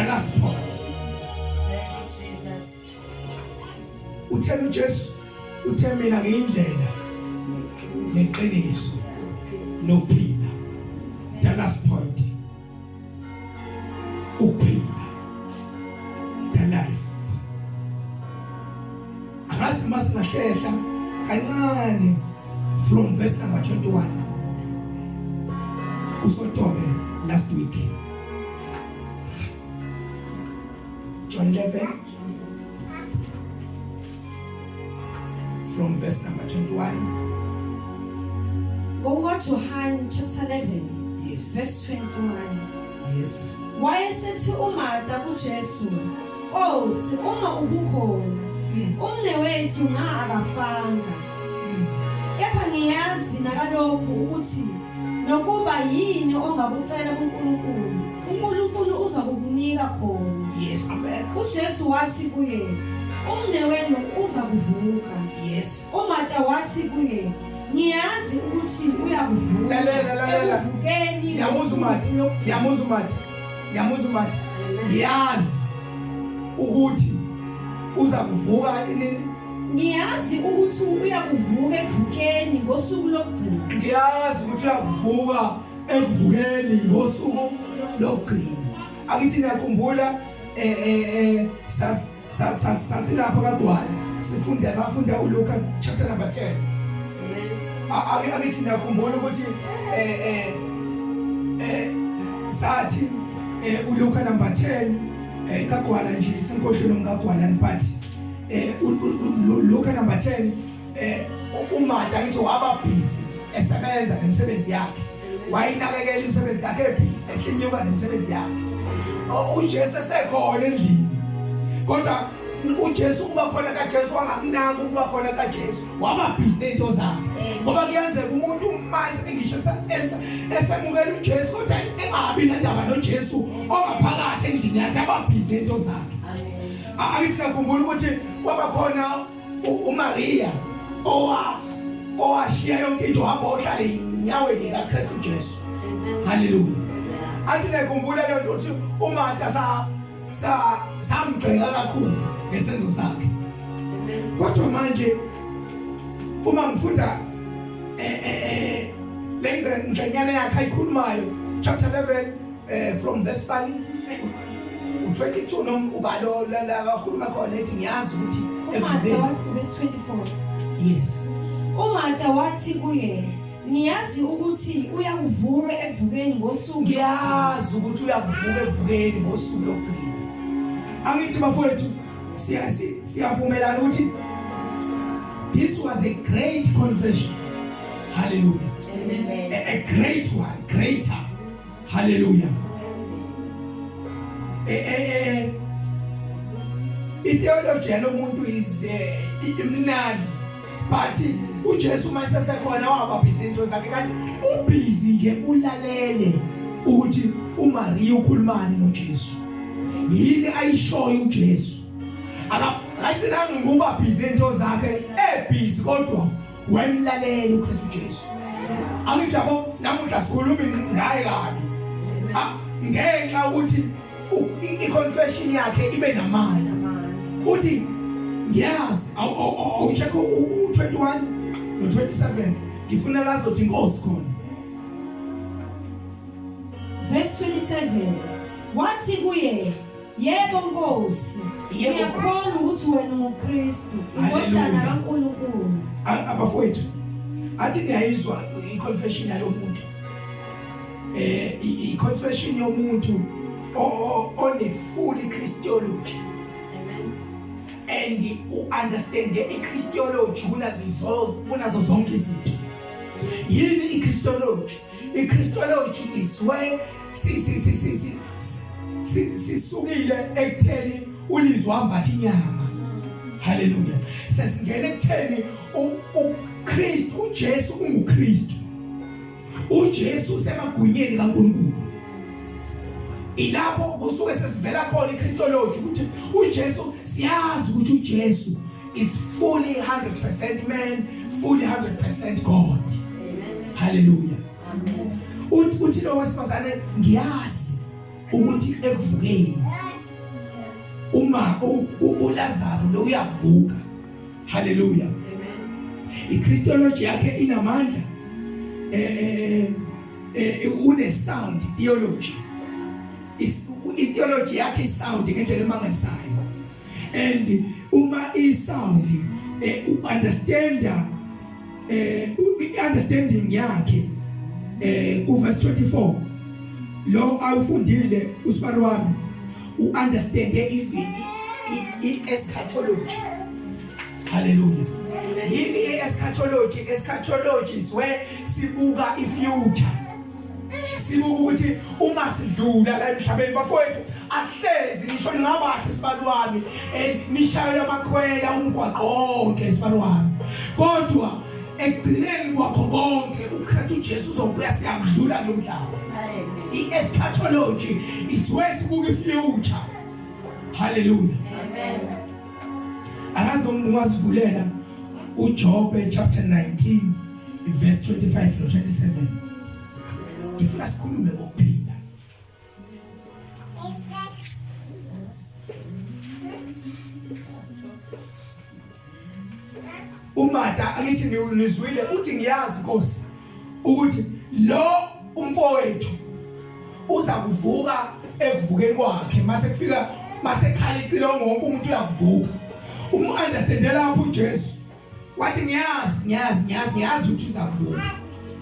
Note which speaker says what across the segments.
Speaker 1: last point. Uthena uJesu uthe mina ngiyindlela neqiniso nokuphila. The last point. Ukuphila. The life. Akazi masingahlela kancane from verse number 21. Usotobe last week. John 11 from verse number 21.
Speaker 2: John chapter 11.
Speaker 1: Yes.
Speaker 2: Verse 21.
Speaker 1: Yes.
Speaker 2: Wayesethi uMartha kuJesu, Nkosi, uma ubukhona, umnewethu akafanga. Kepha ngiyazi nakalokhu ukuthi nokuba yini ongakucela kuNkulunkulu, uNkulunkulu uza kukunika khona.
Speaker 1: Yes, amen.
Speaker 2: uJesu wathi kuye, umnewenu uza kuvuka.
Speaker 1: Yes.
Speaker 2: uMartha wathi kuye, ngiyazi ukuthi uyakuvuka.
Speaker 1: Lalela.
Speaker 2: Ekuvukeni
Speaker 1: Yamuza uMartha. Ngiyazi ukuthi uza kuvuka inini?
Speaker 2: Ngiyazi ukuthi uyakuvuka ekuvukeni ngosuku lokugcina.
Speaker 1: Ngiyazi ukuthi uyakuvuka ekuvukeni ngosuku lokugcina. Akithi ngiyakhumbula sasilapha kaDwala safunda uLuka chapter number 10. Akithi ngiyakhumbula ukuthi sathi uLuka number 10 kaGwala nje senkohlweni ngakaGwala but Luka number 10 uMartha ngithi waba busy esebenza nemsebenzi yakhe, wayinakekela imisebenzi yakhe ebusy ehlinyuka nemsebenzi yakhe. uJesu esekhona endlini, kodwa uJesu kuba khona kaJesu wangakunaka ukuba khona kaJesu, waba busy nezinto zakhe. Ngoba kuyenzeka umuntu mase ngisho esemukela uJesu kodwa engabi nendaba noJesu ongaphakathi endlini yakhe, aba busy nezinto zakhe. Akithi ngakhumbula ukuthi kwaba khona uMaria owashiya yonke into wahamba ohlala enyaweni kaKristu Jesu. Hallelujah. Athi ngakhumbula le nto ukuthi uMartha samgxeka kakhulu ngesenzo sakhe. Kodwa manje uma ngifunda le ngxenyana yakhe ayikhulumayo chapter 11 from verse 22 noma ubalo la kakhuluma khona ethi ngiyazi ukuthi
Speaker 2: uMartha wathi verse 24.
Speaker 1: Yes.
Speaker 2: uMartha wathi kuye, ngiyazi ukuthi uyakuvuka ekuvukeni ngosuku.
Speaker 1: Ngiyazi ukuthi uyakuvuka ekuvukeni ngosuku lokugcina. Angithi bafowethu siyavumelana ukuthi this was a great confession. Hallelujah.
Speaker 2: Amen.
Speaker 1: A great one, greater. Hallelujah. Ideology yomuntu is imnandi, but uJesu mayesesekhona waba busy into zakhe, kanti ubusy nje ulalele ukuthi uMaria ukhulumani noJesu. Yini ayishoyo uJesu. Akayithi ngoba busy into zakhe, busy kodwa wemlalela uKristu Jesu. Angithi yabo namuhla sikhuluma ngaye kabi. Ngenxa ukuthi i-confession yakhe ibe namandla. Uthi ngiyazi awucheck u21 no27 ngifuna lazothi inkosi khona.
Speaker 2: Verse 27. Wathi kuye, yebo Nkosi, ngiyakhona ukuthi wena uKristu, indodana kaNkulunkulu.
Speaker 1: Abafowethu athi ngiyayizwa i-confession yalomuntu. I-confession yomuntu on a fully Christology. And understand the Christology kunazo zonke izinto. Yini i-Christology? I-Christology is where sisukile ekutheni ulizwa ambathi inyama. Hallelujah. Sesingena ekutheni uKristu, uJesu unguKristu. uJesu usemagunyeni kaNkulunkulu. Ilapho kusuke sesivela khona iChristology ukuthi uJesu siyazi ukuthi uJesu is fully 100% man, fully 100% God. Amen. Hallelujah. Amen. Uthi lo wesifazane ngiyazi ukuthi ekuvukeni uma uLazaro lo uyavuka. Hallelujah. Amen. iChristology yakhe inamandla une sound theology. Ideology yakhe isound ngendlela emangalisayo. And uma isound understanding yakhe ku verse 24 lo awufundile usibari wami understand even eschatology. Hallelujah. Yini eschatology? Eschatology is where sibuka ifuture. Sibuka ukuthi uma sidlula la emhlabeni bafowethu asihlezi ngisho ngabahle sibani wami nishayela amakhwela umgwaqo wonke sibani wami, kodwa ekugcineni kwakho konke uKristu Jesu uzobuya siyakudlula kulo mhlaba. I-eschatology is where sibuka ifuture. Hallelujah. Amen. Akazi ungasivulela uJob chapter 19 verse 25 no 27. Ngifuna sikhulume ngokuphinda. uMatha akithi nizwile uthi ngiyazi Nkosi ukuthi lo umfowethu uza kuvuka ekuvukeni kwakhe mase kufika mase khala icilongo wonke umuntu uyavuka. Understand lapho uJesu wathi ngiyazi ukuthi uza kuvuka.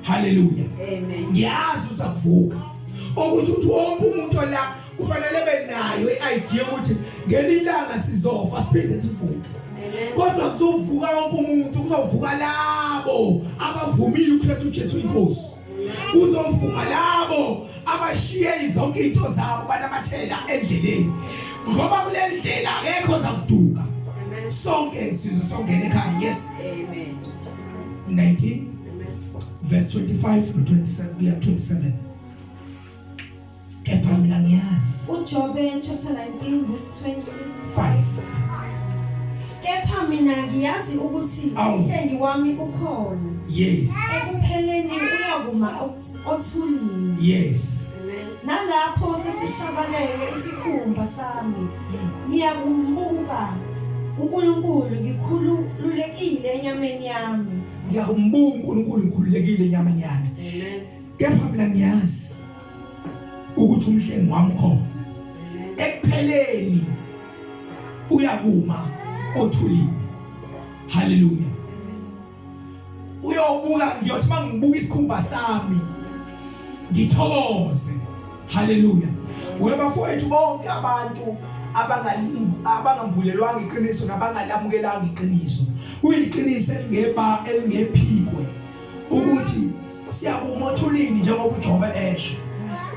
Speaker 1: Hallelujah. Amen. Ngiyazi uza kuvuka. Ukuthi wonke umuntu la kufanele benayo iidea ukuthi ngelilanga sizofa siphinde sivuke. Kodwa kuzovuka wonke umuntu, kuzovuka labo abavumile uKristu Jesu inkosi. Kuzovuka labo abashiye zonke into zabo banamathela endleleni. Ngoba kule ndlela akekho ozakuduka. Sonke sizosongena ekhaya. Yes. Amen. 19 verse 25 no 27 kuya 27. Kepha mina ngiyazi.
Speaker 2: uJob chapter 19 verse 25. Kepha mina ngiyazi ukuthi umhlengi wami ukhona.
Speaker 1: Yes.
Speaker 2: Ekupheleni uyakuma othulini.
Speaker 1: Yes.
Speaker 2: Nalapho sesishabalele isikhumba sami. Ngiyakumbuka uNkulunkulu ngikhululekile enyameni yami.
Speaker 1: Ngiyakumbuka uNkulunkulu ngikhululekile enyameni yami. Amen. Kepha mina ngiyazi ukuthi umhlengi wami khona. Ekupheleni uyakuma othulini. Hallelujah. Uyobuka ngiyothi mangibuka isikhumba sami ngithokoze. Hallelujah. Webafowethu bonke abantu abangambulelwanga iqiniso nabangalamukelanga iqiniso, kuyiqiniso elingephikwe ukuthi siyakuma othulini njengoba uJob esho.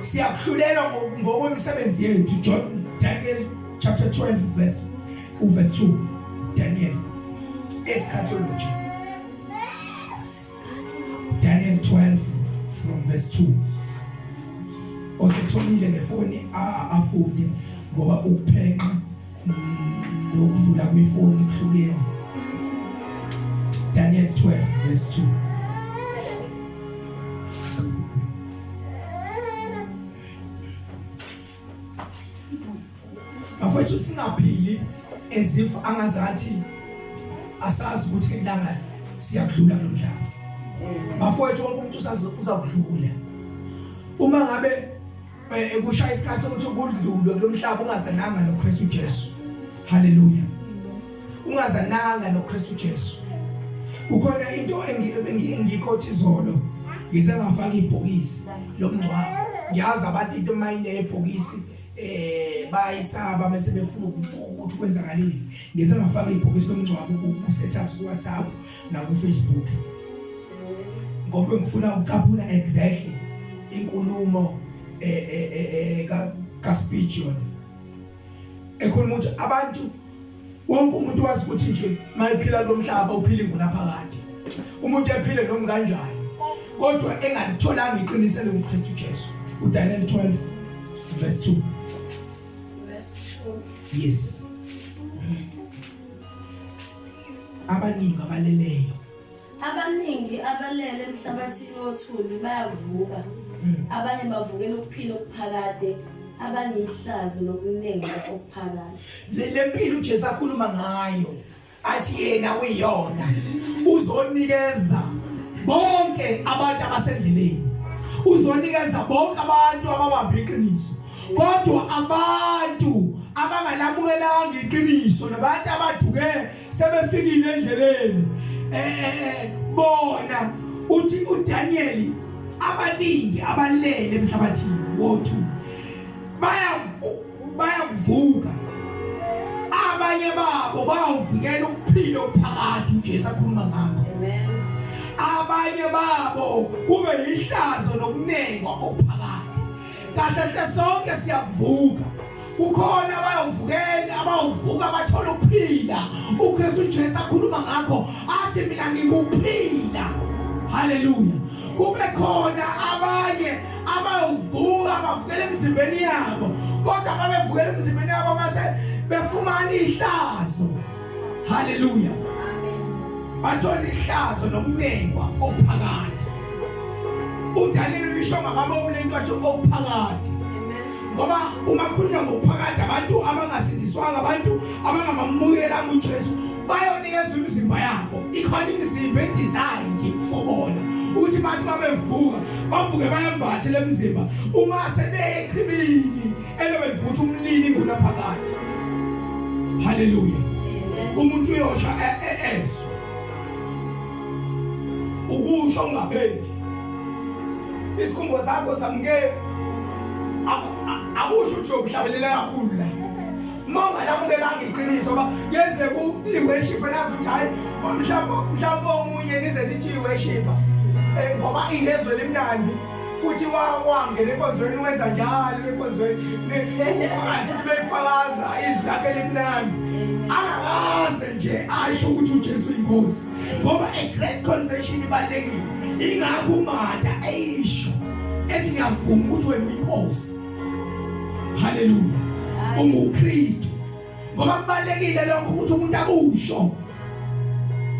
Speaker 1: Siyakuhlulelwa ngokwemisebenzi yethu. Daniel chapter 12 verse 2. Daniel eschatology. Daniel 12 from verse 2. Osethomile ngefoni afunde ngoba ukuphenqa nokuvula kwefoni kuhlukene. Daniel 12 verse 2. Afethu singaphili as if angazathi asazi ukuthi ilanga siyakudlula lo mhlaba. Bafowethu wonke umuntu uzakudlula. Uma ngabe ekushaya isikhathi sokuthi ukudlulwe kulo mhlaba ungazananga noKristu Jesu. Hallelujah. Ungazananga noKristu Jesu. Ukhona into engikhothi izolo ngize ngafaka ibhokisi lomngcwabo. Ngiyazi abantu into mayine ebhokisi bayisaba mase befuna ukuthi kwenzakaleni. Ngize ngafaka ibhokisi lomngcwabo ku status ku WhatsApp na ku Facebook. Ngoba ngifuna ukucaphula exactly inkulumo ka Spurgeon. Ekhuluma ukuthi abantu wonke umuntu wazi ukuthi nje mayiphila lo mhlaba uphile ngunaphakade. Umuntu ephile noma kanjani kodwa engalitholanga iqiniso lokuKristu Jesu. uDaniel 12 verse 2. Verse 2. Yes. Abaningi abaleleyo.
Speaker 3: Abaningi abalele emhlabathini othuli bayavuka. Abanye bavukela ukuphila okuphakade, abanehlazo nokunenga okuphakathi.
Speaker 1: Le mpilo uJesu akhuluma ngayo athi yena uyiyona uzonikeza bonke abantu abasendleleni, uzonikeza bonke abantu ababamba iqiniso. Kodwa abantu abangalamukelanga iqiniso nabantu abaduke sebefikile endleleni bona uthi uDaniel abaningi abalele emhlabathini wothu bayavuka, abanye babo bayawuvikela ukuphila okuphakathi uJesu akhuluma ngakho.
Speaker 3: Amen.
Speaker 1: Abanye babo kube yihlazo nokunengwa okuphakathi. Kahle sonke siyavuka. Kukhona abawuvuka bathola ukuphila. uKristu uJesu akhuluma ngakho athi mina ngikuphila. Haleluya. Kube khona abanye abawuvuka bavukela emzimbeni yabo, kodwa babevukela emzimbeni yabo base befumana ihlazo. Haleluya. Bathola ihlazo nokunengwa okuphakathi. uDaniel uyisho ngababa omlento wathi okuphakathi. Ngoba uma khulunywa ngokuphakathi abantu abangasindiswanga, abantu abangamamukela uJesu bayonikeza imizimba yabo. Ikhona imizimba edesigned ukufobona uthi bathi babevuka bavuke bayambathe lemizimba uma sebechibini elebevutha umlili ngunaphakathi. Haleluya. Umuntu uyosha ezwe ukusho ngapheli isikhumbo sakho samke akusho ukuthi uyokuhlabelela kakhulu la. Manga lamukelanga iqiniso ba yenze ku-worship nazi ukuthi hayi mhlawumbe omunye nize lithi i-worship ngoba ingezwe limnandi futhi wangena enkonzweni wenza njalo enkonzweni futhi beyifakaza izwi lakhe limnandi angakaze nje asho ukuthi uJesu inkosi, ngoba a great confession ibalekile. Ingakho uMatha ayisho ethi ngiyavuma ukuthi wena uyinkosi. Haleluya. UKristu, ngoba kubalekile lokho ukuthi umuntu akusho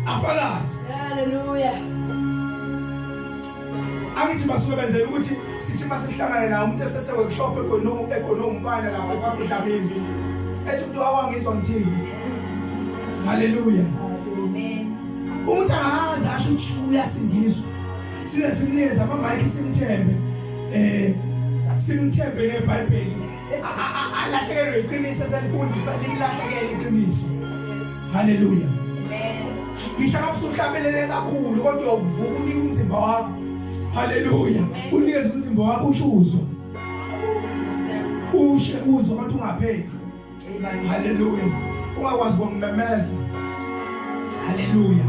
Speaker 1: afakazi.
Speaker 2: Haleluya.
Speaker 1: Angithi basuke benzela ukuthi sithi masihlangane nawo umuntu esese workshop economfana lapha emhlabeni ethi umuntu awangizwa ngithini. Haleluya.
Speaker 2: Amen.
Speaker 1: Umuntu angazi asho ukuthi uyasindiswa. Size simnikeza amamike simthembe neBhayibheli. Alahlekelwe iqiniso selifundisa limlahlekele iqiniso. Haleluya.
Speaker 2: Amen.
Speaker 1: Ngisho usuhlabelele kakhulu kodwa uvuka unika umzimba wakho. Haleluya. Unikeze umzimba wakho ushuzwa. Ushe uzwa ukuthi ungapheli. Haleluya. Ungakwazi ukumemeza. Haleluya.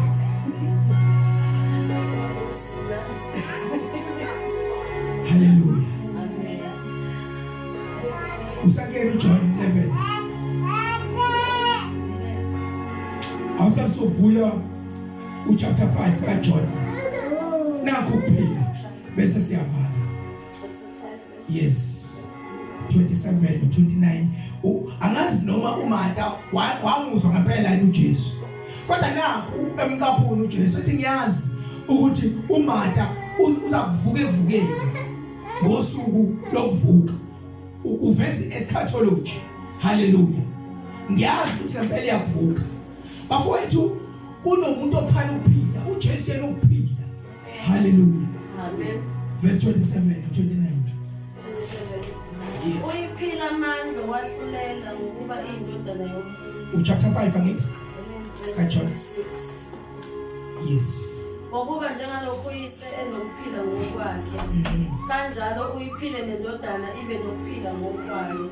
Speaker 1: Haleluya. Usangena John 11. Awusasuvula chapter 5 ka John. Nakho kuphela bese siyavala. Yes. 27 29. Angazi noma uMatha wanguzwa ngempela uJesu. Kodwa nakho emcaphuni uJesu ethi ngiyazi ukuthi uMatha uzakuvuka evukeni ngosuku lokuvuka. Uveze eschatology. Haleluya. Ngiyazi ukuthi ngempela yakuvuka. Bafowethu kunomuntu ophana ukuphila, uJesu yena ukuphila. Haleluya.
Speaker 3: Amen.
Speaker 1: Verse 27 to 29.
Speaker 3: Uyiphila amandla wahlulela ngokuba indodana yomuntu.
Speaker 1: Chapter 5 angithi?
Speaker 3: John 6.
Speaker 1: Yes.
Speaker 3: Ngokuba njengalokho uyise enokuphila ngokwakhe, kanjalo uyiphile nendodana ibe nokuphila ngokwayo.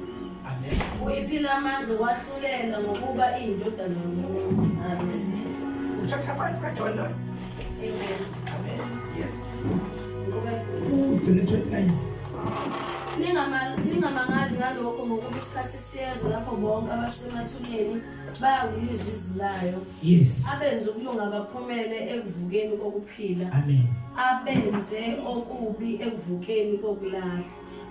Speaker 1: Amen.
Speaker 3: Uyiphila amandla wahlulela ngokuba indodana yomuntu. Amen.
Speaker 1: Chapter 5 ka John.
Speaker 3: Amen.
Speaker 1: Amen. Yes.
Speaker 3: Ngoba
Speaker 1: 29.
Speaker 3: Ningamangali ngalokho ngokuba isikhathi siyeza lapho bonke abasemathuneni bayawulizwa izilayo.
Speaker 1: Yes.
Speaker 3: Abenze ukulunga baphumele ekuvukeni kokuphila.
Speaker 1: Amen.
Speaker 3: Abenze okubi ekuvukeni kokulahla.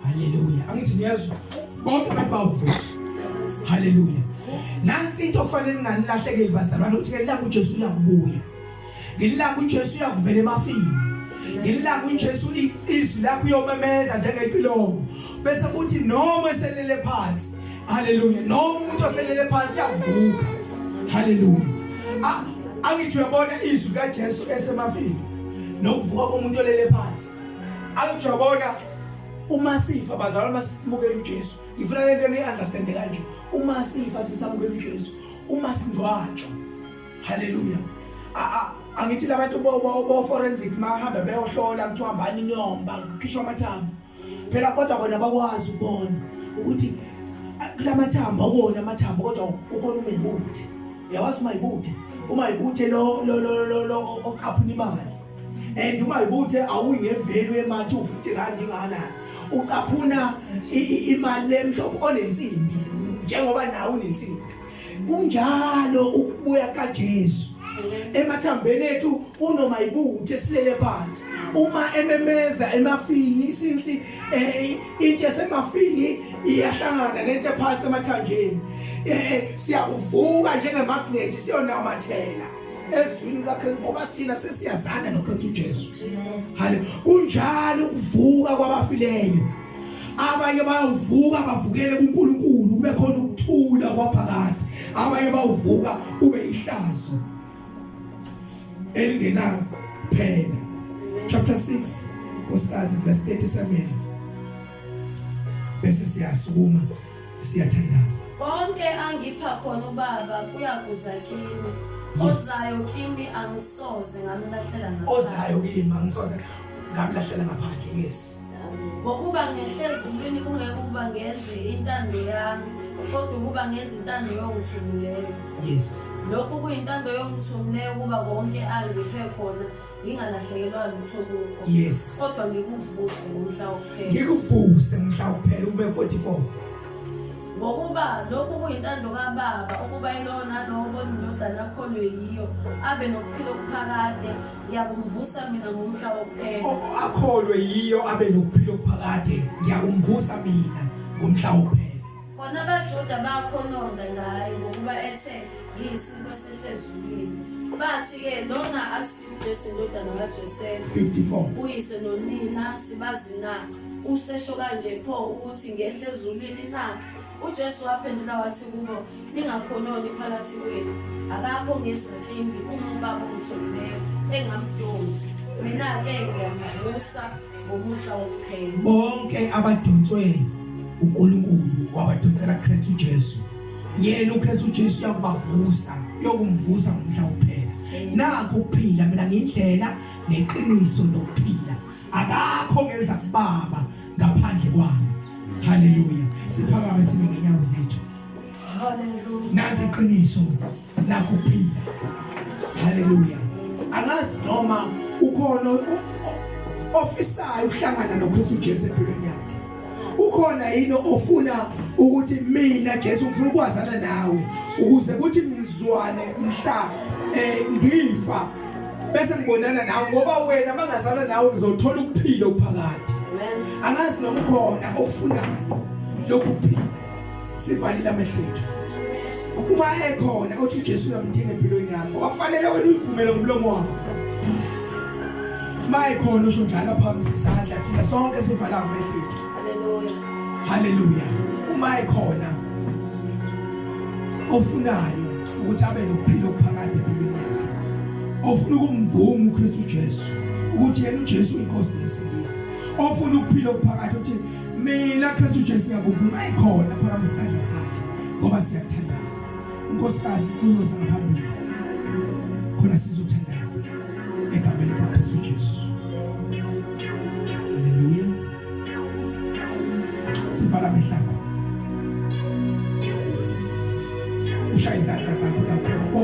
Speaker 1: Haleluya. Angithi niyazwa bonke abantu bavuka. Haleluya. Nansi into okufanele nganilahlekeli bazalwane ukuthi ngelanga uJesu uyakubuya. Ngelanga uJesu uyakuvela emafini. ngililanga uJesu izwi lakho uyomemeza njengecilongo bese kuthi noma eselele phansi haleluya noma umuntu oselele phansi uyavuka haleluya angithi uyabona izwi kaJesu esemafini nokuvuka komuntu olele phansi angithi uyabona uma sifa bazalwane masimukela uJesu ifuna lento ni understand kanje uma sifa sisamukela uJesu uma singcwatshwa haleluya angithi labantu bo forensic mahamba beyohlola kuthiwa mbani inyomba kukhishwa amathambo phela kodwa bona bakwazi ukubona ukuthi kulamathambo akona amathambo kodwa ukhona umebuthe yawazi uma ibuthe lo oqhaphuna imali and uma ibuthe awuyingevelu yemali 250 rand ingana uqhaphuna imali lemhlophe onensimbi njengoba nawe unensimbi kunjalo ukubuya kaJesu emathambeni ethu kunoma ibuthe silele phansi uma ememeza emafini since into esemafini iyahlangana nento phansi emathanjeni siyavuka njengemagnet siyonamathela ezwini kaKristu ngoba sina sesiyazana noKristu Jesu hale kunjalo ukuvuka kwabafileyo abanye bayavuka bavukele kuNkulunkulu kube khona ukuthula kwaphakade abanye bavuka kube ihlazo elingena phela chapter 6 nkosikazi verse 37 bese siyasukuma siyathandaza
Speaker 3: konke angipha khona ubaba kuyakuza kimi ozayo kimi angisoze ngamlahlela ngaphandle
Speaker 1: ozayo kimi angisoze ngamlahlela ngaphandle yes
Speaker 3: ngokuba ngehlezulwini kungeke ukuba ngenze intando yami kodwa ukuba ngenze intando yongithumileyo
Speaker 1: yes
Speaker 3: lokhu kuyintando yongithumileyo kuba konke angiphe khona ngingalahlekelwa lutho kuko
Speaker 1: yes
Speaker 3: kodwa ngikuvuse ngomhla wokuphela
Speaker 1: ube 44
Speaker 3: ngokuba lokhu kuyintando kaBaba ukuba ilona lobo indodana akholwe yiyo abe nokuphila okuphakade ngiyakumvusa mina ngomhla wokuphela
Speaker 1: akholwe yiyo abe nokuphila okuphakade ngiyakumvusa mina ngomhla wokuphela
Speaker 3: khona abaJuda bakhononda ngaye ngokuba ethe ngiyisiko sehlezulwini bathi-ke lona akusiuJesu indodana kaJosefu
Speaker 1: 54
Speaker 3: uyise nonina sibazi na usesho kanje pho ukuthi ngehle ezulwini na uJesu waphendula wathi kubo ningakhononi phakathi kwenu akakho ngezinkimbi ubaba omthobileyo engamdonsi mina-ke ngiyamvusa ngomuhla wokuphela
Speaker 1: bonke abadonswe uNkulunkulu wabadonsela Kristu Jesu yena uKristu Jesu uyakubavusa yokumvusa ngomhla wokuphela nakho ukuphila mina ngindlela neqiniso lokuphila akakho ngeza kubaba ngaphandle kwami haleluya siphakame sibe ngenyawo zethu
Speaker 3: haleluya
Speaker 1: nathi iqiniso nakho ukuphila haleluya angazi noma ukhona ofisayo ukuhlangana noKristu Jesu empilweni yakhe ukhona yini ofuna ukuthi mina Jesu ngifuna ukwazana nawe ukuze kuthi ngizwane mhla ngifa bese ngibonana nawe ngoba wena mangazana nawe ngizothola ukuphila okuphakade angazi noma khona okufunayo lokuphila sivalile amehlo ethu uma ekhona uthi Jesu uyamdinga empilweni yakho ngoba kufanele wena uyivumele ngomlomo wakho uma ekhona usho njalo phambi sisandla thina sonke sivala amehlo ethu haleluya uma ekhona ofunayo ukuthi abe nokuphila okuphakade empilweni yakhe ofuna ukumvuma uKristu Jesu ukuthi yena uJesu uyinkosi nomsindisi ofuna ukuphila okuphakade uthi mina Kristu Jesu ngiyakuvuma ekhona phakathi isandla sakhe ngoba siyakuthandaza unkosikazi uzoza ngaphambili khona sizothandaza egameni likaKristu Jesu haleluya sivala mehlako ushaya izandla zakho lapho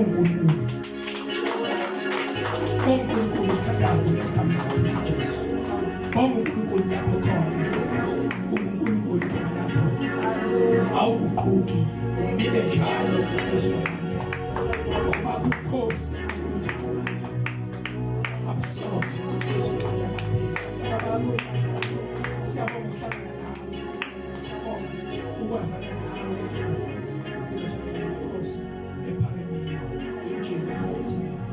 Speaker 1: oNkulunkulu thandaza egameni likaKristu Jesu oNkulunkulu lapho khona uNkulunkulu lapho awuguquki ibe njalo ngoba ukhosi absolute siyabonga ukuhlangana nawe siyabonga ukwazana nawe ukhosi ephakemiyo in Jesus name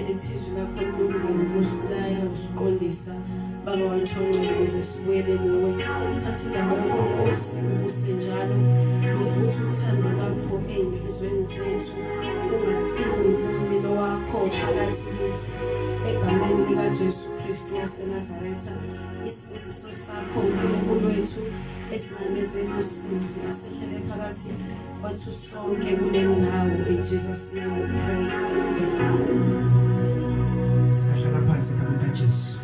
Speaker 3: lithi izwi lakho lilungile usilaya usiqondisa baba wantshongo ukuze sibuyele kuwe thatha indawo yakho Nkosi usenjalo uvuthe uthando lwakho ey'nhlizweni zethu ungacimi umlilo wakho phakathi kithi egameni likaJesu Kristu waseNazaretha isibusiso sakho uNkulunkulu wethu esingamezeli usizi asehlele phakathi kwethu sonke kule ndawo in Jesus name we pray amen.
Speaker 1: Sihlala phansi egameni kaJesu.